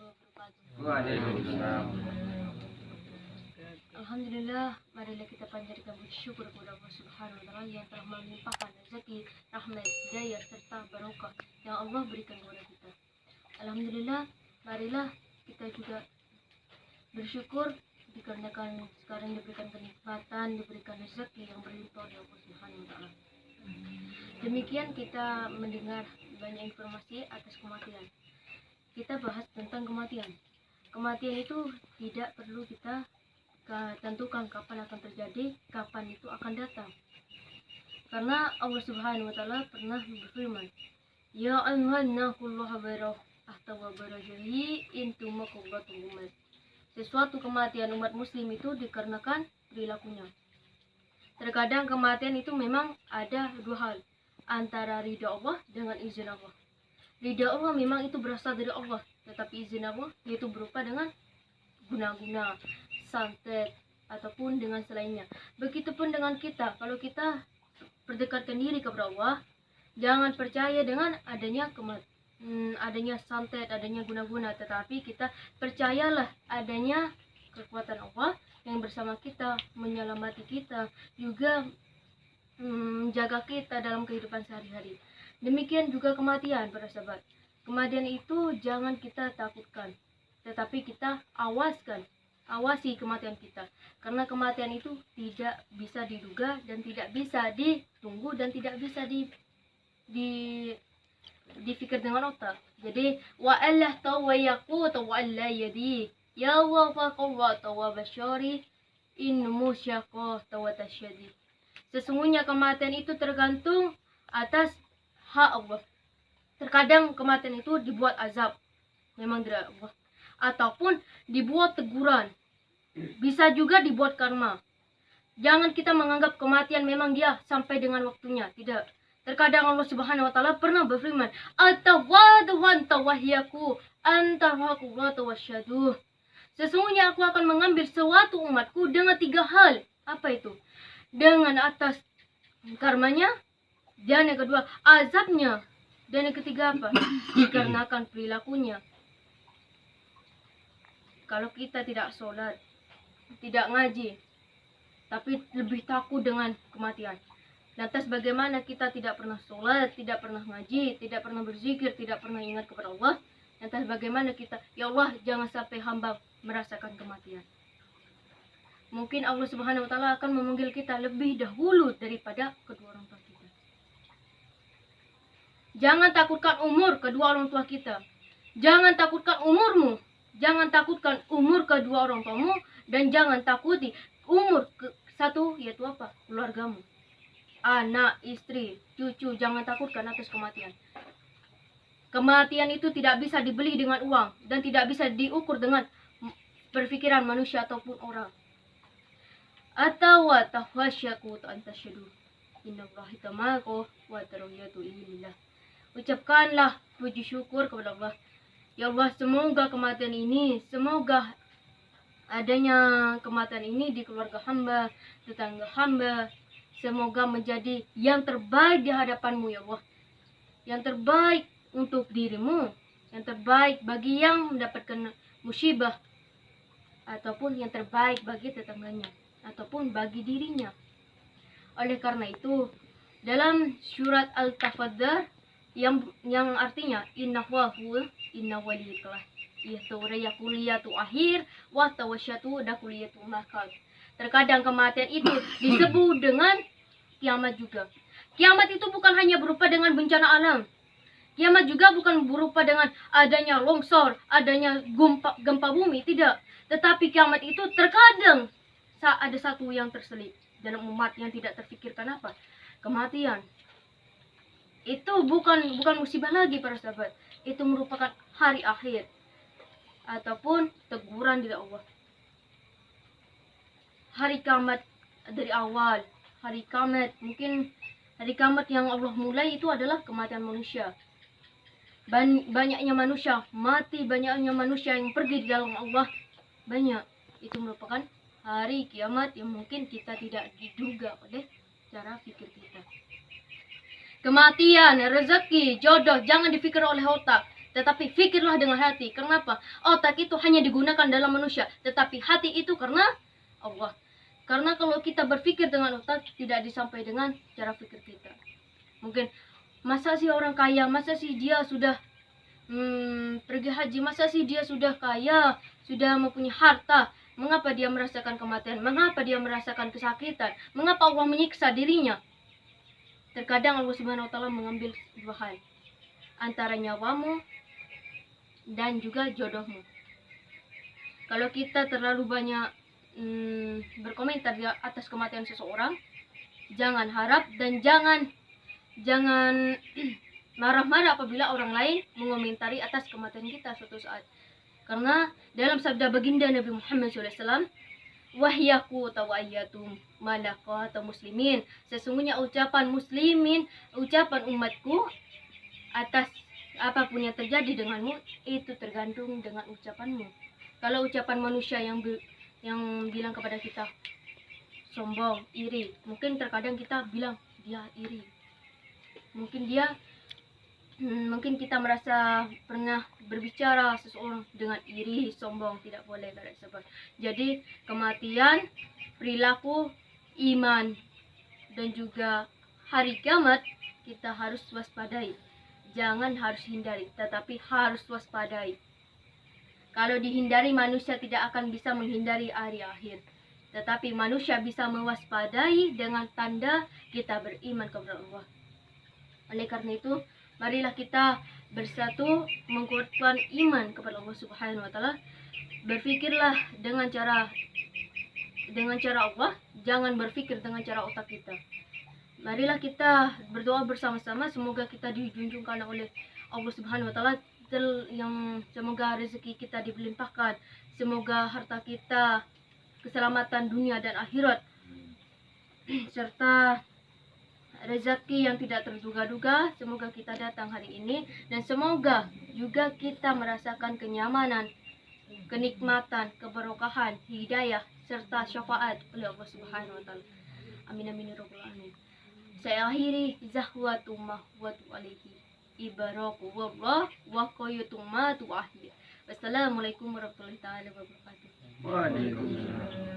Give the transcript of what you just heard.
warahmatullahi wabarakatuh. Waalaikumsalam. Alhamdulillah, marilah kita panjatkan puji syukur kepada Allah Subhanahu wa taala yang telah melimpahkan rezeki, rahmat, hidayah serta barokah yang Allah berikan kepada kita. Alhamdulillah, marilah kita juga bersyukur dikarenakan sekarang diberikan kenikmatan, diberikan rezeki yang berlimpah oleh Allah Subhanahu wa taala. Demikian kita mendengar banyak informasi atas kematian. Kita bahas tentang kematian. Kematian itu tidak perlu kita tentukan kapan akan terjadi, kapan itu akan datang. Karena Allah Subhanahu wa taala pernah berfirman, "Ya ayyuhan naqullaha barah ahtawa barajahi intum maqbatul umat." Sesuatu kematian umat muslim itu dikarenakan perilakunya. Terkadang kematian itu memang ada dua hal, antara ridha Allah dengan izin Allah. Ridha Allah memang itu berasal dari Allah, tetapi izin Allah yaitu berupa dengan guna-guna, santet, ataupun dengan selainnya. Begitupun dengan kita, kalau kita berdekatkan diri kepada Allah, jangan percaya dengan adanya santet, adanya guna-guna, tetapi kita percayalah adanya kekuatan Allah yang bersama kita, menyelamati kita, juga menjaga kita dalam kehidupan sehari-hari. Demikian juga kematian, para sahabat. Kematian itu jangan kita takutkan, tetapi kita awasi kematian kita. Karena kematian itu tidak bisa diduga dan tidak bisa ditunggu dan tidak bisa dipikir dengan otak. Jadi wa Allah tawayaku tawalla yadi ya wa faqwa tawabasyari in musyaqah tawatasyadi. Sesungguhnya kematian itu tergantung atas hak Allah. Terkadang kematian itu dibuat azab, memang dari Allah, ataupun dibuat teguran. Bisa juga dibuat karma. Jangan kita menganggap kematian memang dia sampai dengan waktunya. Tidak. Terkadang Allah Subhanahu wa taala pernah berfirman, "Atawaduhan tawahyaku antarhaku wa tawasyadu." Sesungguhnya aku akan mengambil suatu umatku dengan 3 hal. Apa itu? Dengan atas karmanya, dan yang kedua azabnya, dan yang ketiga apa? Dikarenakan perilakunya. Kalau kita tidak sholat, tidak ngaji, tapi lebih takut dengan kematian, lantas bagaimana kita tidak pernah sholat, tidak pernah ngaji, tidak pernah berzikir, tidak pernah ingat kepada Allah? Lantas bagaimana kita, ya Allah jangan sampai hamba merasakan kematian. Mungkin Allah Subhanahu wa taala akan memanggil kita lebih dahulu daripada kedua orang tua kita. Jangan takutkan umur kedua orang tua kita. Jangan takutkan umurmu. Jangan takutkan umur kedua orang tuamu, dan jangan takuti umur satu, yaitu apa? Keluargamu. Anak, istri, cucu, jangan takutkan atas kematian. Kematian itu tidak bisa dibeli dengan uang dan tidak bisa diukur dengan berpikiran manusia ataupun orang. Atawa tahwasyaku ta'antasyadu innallahi tamako wa tarawiyatu ilillah. Ucapkanlah puji syukur kepada Allah. Ya Allah, semoga kematian ini, semoga adanya kematian ini di keluarga hamba, tetangga hamba, semoga menjadi yang terbaik di hadapanmu ya Allah. Yang terbaik untuk dirimu, yang terbaik bagi yang mendapatkan musibah, ataupun yang terbaik bagi tetangganya, ataupun bagi dirinya. Oleh karena itu, dalam surat Al-Tafaddar yang artinya inna waliyullah, yaitu kuliyatu akhir wa tawasyatu da kuliyatu makal. Terkadang kematian itu disebut dengan kiamat juga. Kiamat itu bukan hanya berupa dengan bencana alam. Kiamat juga bukan berupa dengan adanya longsor, adanya gempa bumi, tidak. Tetapi kiamat itu terkadang ada satu yang terselip dalam umat yang tidak terfikirkan apa? Kematian. Itu bukan musibah lagi para sahabat. Itu merupakan hari akhir ataupun teguran dari Allah. Hari kiamat dari awal, hari kiamat mungkin hari kiamat yang Allah mulai itu adalah kematian manusia. Banyaknya manusia mati, banyaknya manusia yang pergi di dalam Allah, banyak. Itu merupakan hari kiamat yang mungkin kita tidak diduga oleh cara pikir kita. Kematian, rezeki, jodoh jangan dipikir oleh otak. tetapi fikirlah dengan hati. Kenapa? Otak itu hanya digunakan dalam manusia, tetapi hati itu karena Allah. Karena kalau kita berpikir dengan otak, tidak disampaikan dengan cara pikir kita. Mungkin, masa sih orang kaya, masa sih dia sudah pergi haji, masa sih dia sudah kaya, sudah mempunyai harta, mengapa dia merasakan kematian, mengapa dia merasakan kesakitan, mengapa Allah menyiksa dirinya? Terkadang Allah Subhanahu wa Ta'ala mengambil dua hal, antara nyawamu dan juga jodohmu. Kalau kita terlalu banyak berkomentar di atas kematian seseorang, jangan harap dan jangan marah-marah apabila orang lain mengomentari atas kematian kita suatu saat. Karena dalam sabda baginda Nabi Muhammad SAW, wahyaku tawayyatum malaka atau muslimin, sesungguhnya ucapan muslimin, ucapan umatku atas apapun yang terjadi denganmu, itu tergantung dengan ucapanmu. Kalau ucapan manusia yang bilang kepada kita sombong, iri, mungkin terkadang kita bilang dia iri. Mungkin kita merasa pernah berbicara seseorang dengan iri, sombong, tidak boleh tersebut. Jadi kematian, perilaku, iman, dan juga hari kiamat kita harus waspadai. Jangan harus hindari, tetapi harus waspadai. Kalau dihindari, manusia tidak akan bisa menghindari hari akhir. Tetapi manusia bisa mewaspadai dengan tanda kita beriman kepada Allah. Oleh karena itu, marilah kita bersatu menguatkan iman kepada Allah Subhanahu wa Ta'ala. Berpikirlah dengan cara Allah, jangan berpikir dengan cara otak kita. Marilah kita berdoa bersama-sama, semoga kita dijunjungkan oleh Allah Subhanahu wa Ta'ala, yang semoga rezeki kita dilimpahkan, semoga harta kita keselamatan dunia dan akhirat, serta rezeki yang tidak terduga-duga semoga kita datang hari ini, dan semoga juga kita merasakan kenyamanan, kenikmatan, keberkahan, hidayah serta syafaat oleh Allah Subhanahu wa Ta'ala. Amin amin ya rabbal alamin. Saya akhiri zahwatumah wa tu'alihi ibaraku wallah wa qayyutumah tu'ahli. Wassalamualaikum warahmatullahi wabarakatuh. Waalaikumsalam.